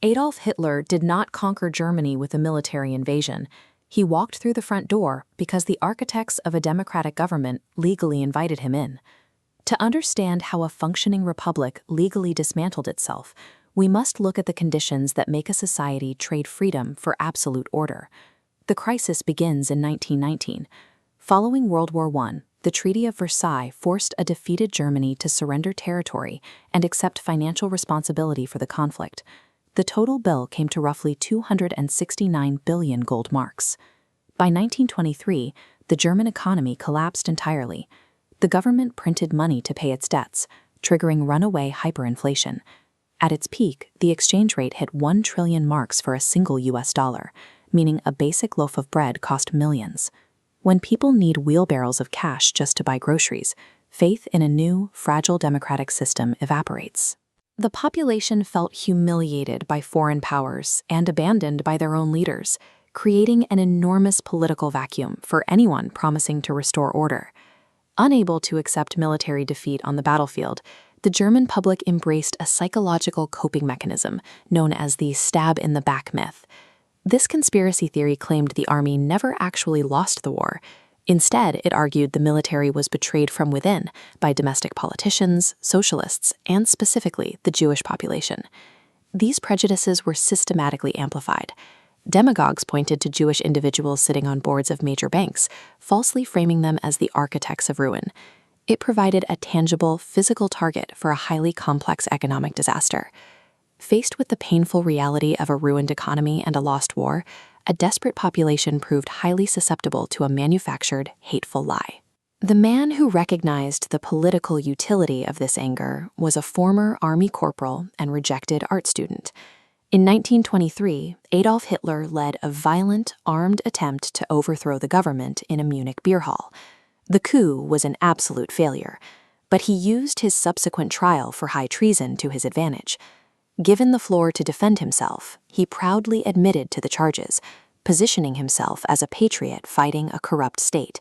Adolf Hitler did not conquer Germany with a military invasion. He walked through the front door because the architects of a democratic government legally invited him in. To understand how a functioning republic legally dismantled itself, we must look at the conditions that make a society trade freedom for absolute order. The crisis begins in 1919. Following World War I, the Treaty of Versailles forced a defeated Germany to surrender territory and accept financial responsibility for the conflict. The total bill came to roughly 269 billion gold marks. By 1923, the German economy collapsed entirely. The government printed money to pay its debts, triggering runaway hyperinflation. At its peak, the exchange rate hit 1 trillion marks for a single US dollar, meaning a basic loaf of bread cost millions. When people need wheelbarrows of cash just to buy groceries, faith in a new, fragile democratic system evaporates. The population felt humiliated by foreign powers and abandoned by their own leaders, creating an enormous political vacuum for anyone promising to restore order. Unable to accept military defeat on the battlefield, the German public embraced a psychological coping mechanism known as the stab-in-the-back myth. This conspiracy theory claimed the army never actually lost the war. Instead, it argued the military was betrayed from within by domestic politicians, socialists, and specifically the Jewish population. These prejudices were systematically amplified. Demagogues pointed to Jewish individuals sitting on boards of major banks, falsely framing them as the architects of ruin. It provided a tangible, physical target for a highly complex economic disaster. Faced with the painful reality of a ruined economy and a lost war, a desperate population proved highly susceptible to a manufactured, hateful lie. The man who recognized the political utility of this anger was a former army corporal and rejected art student. In 1923, Adolf Hitler led a violent, armed attempt to overthrow the government in a Munich beer hall. The coup was an absolute failure, but he used his subsequent trial for high treason to his advantage. Given the floor to defend himself, he proudly admitted to the charges, positioning himself as a patriot fighting a corrupt state.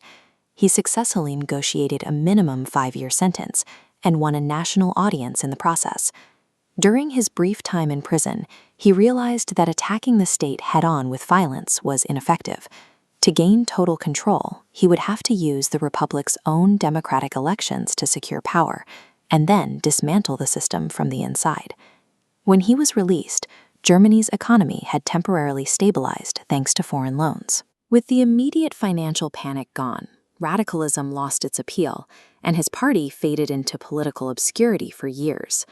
He successfully negotiated a minimum 5-year sentence and won a national audience in the process. During his brief time in prison, he realized that attacking the state head-on with violence was ineffective. To gain total control, he would have to use the republic's own democratic elections to secure power, and then dismantle the system from the inside. When he was released, Germany's economy had temporarily stabilized thanks to foreign loans. With the immediate financial panic gone, radicalism lost its appeal, and his party faded into political obscurity for years.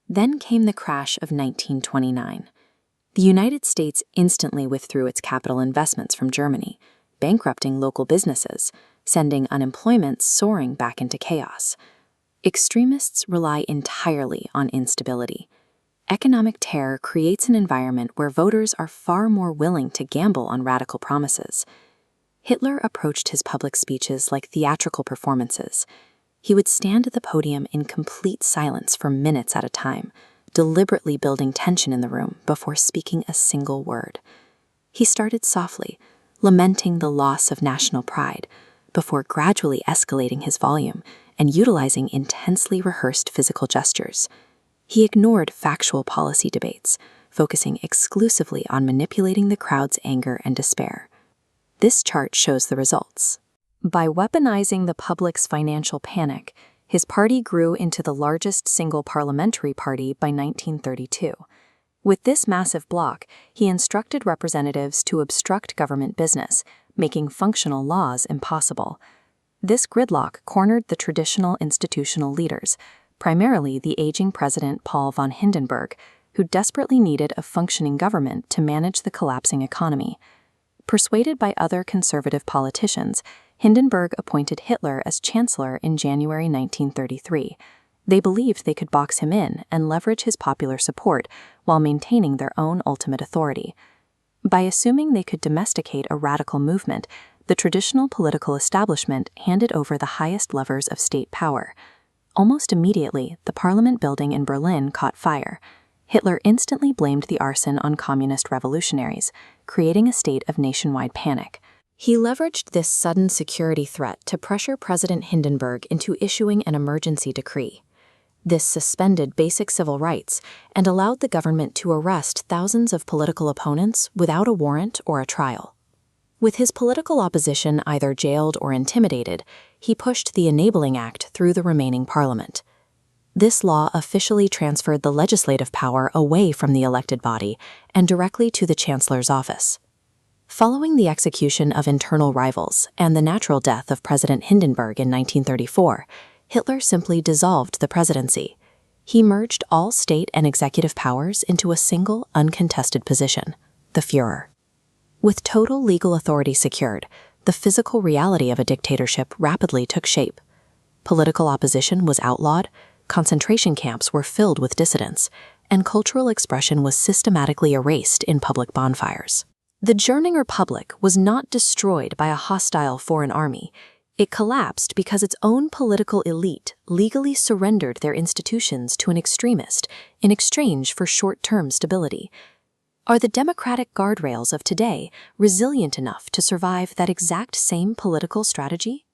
Then came the crash of 1929. The United States instantly withdrew its capital investments from Germany, bankrupting local businesses, sending unemployment soaring back into chaos. Extremists rely entirely on instability. Economic terror creates an environment where voters are far more willing to gamble on radical promises. Hitler approached his public speeches like theatrical performances. He would stand at the podium in complete silence for minutes at a time, deliberately building tension in the room before speaking a single word. He started softly, lamenting the loss of national pride, before gradually escalating his volume and utilizing intensely rehearsed physical gestures. He ignored factual policy debates, focusing exclusively on manipulating the crowd's anger and despair. This chart shows the results. By weaponizing the public's financial panic, his party grew into the largest single parliamentary party by 1932. With this massive bloc, he instructed representatives to obstruct government business, making functional laws impossible. This gridlock cornered the traditional institutional leaders, primarily the aging President Paul von Hindenburg, who desperately needed a functioning government to manage the collapsing economy. Persuaded by other conservative politicians, Hindenburg appointed Hitler as chancellor in January 1933. They believed they could box him in and leverage his popular support while maintaining their own ultimate authority. By assuming they could domesticate a radical movement, the traditional political establishment handed over the highest levers of state power. Almost immediately, the parliament building in Berlin caught fire. Hitler instantly blamed the arson on communist revolutionaries, creating a state of nationwide panic. He leveraged this sudden security threat to pressure President Hindenburg into issuing an emergency decree. This suspended basic civil rights and allowed the government to arrest thousands of political opponents without a warrant or a trial. With his political opposition either jailed or intimidated, he pushed the Enabling Act through the remaining parliament. This law officially transferred the legislative power away from the elected body and directly to the chancellor's office. Following the execution of internal rivals and the natural death of President Hindenburg in 1934, Hitler simply dissolved the presidency. He merged all state and executive powers into a single, uncontested position, the Führer. With total legal authority secured, the physical reality of a dictatorship rapidly took shape. Political opposition was outlawed, concentration camps were filled with dissidents, and cultural expression was systematically erased in public bonfires. The German Republic was not destroyed by a hostile foreign army. It collapsed because its own political elite legally surrendered their institutions to an extremist in exchange for short-term stability. Are the democratic guardrails of today resilient enough to survive that exact same political strategy?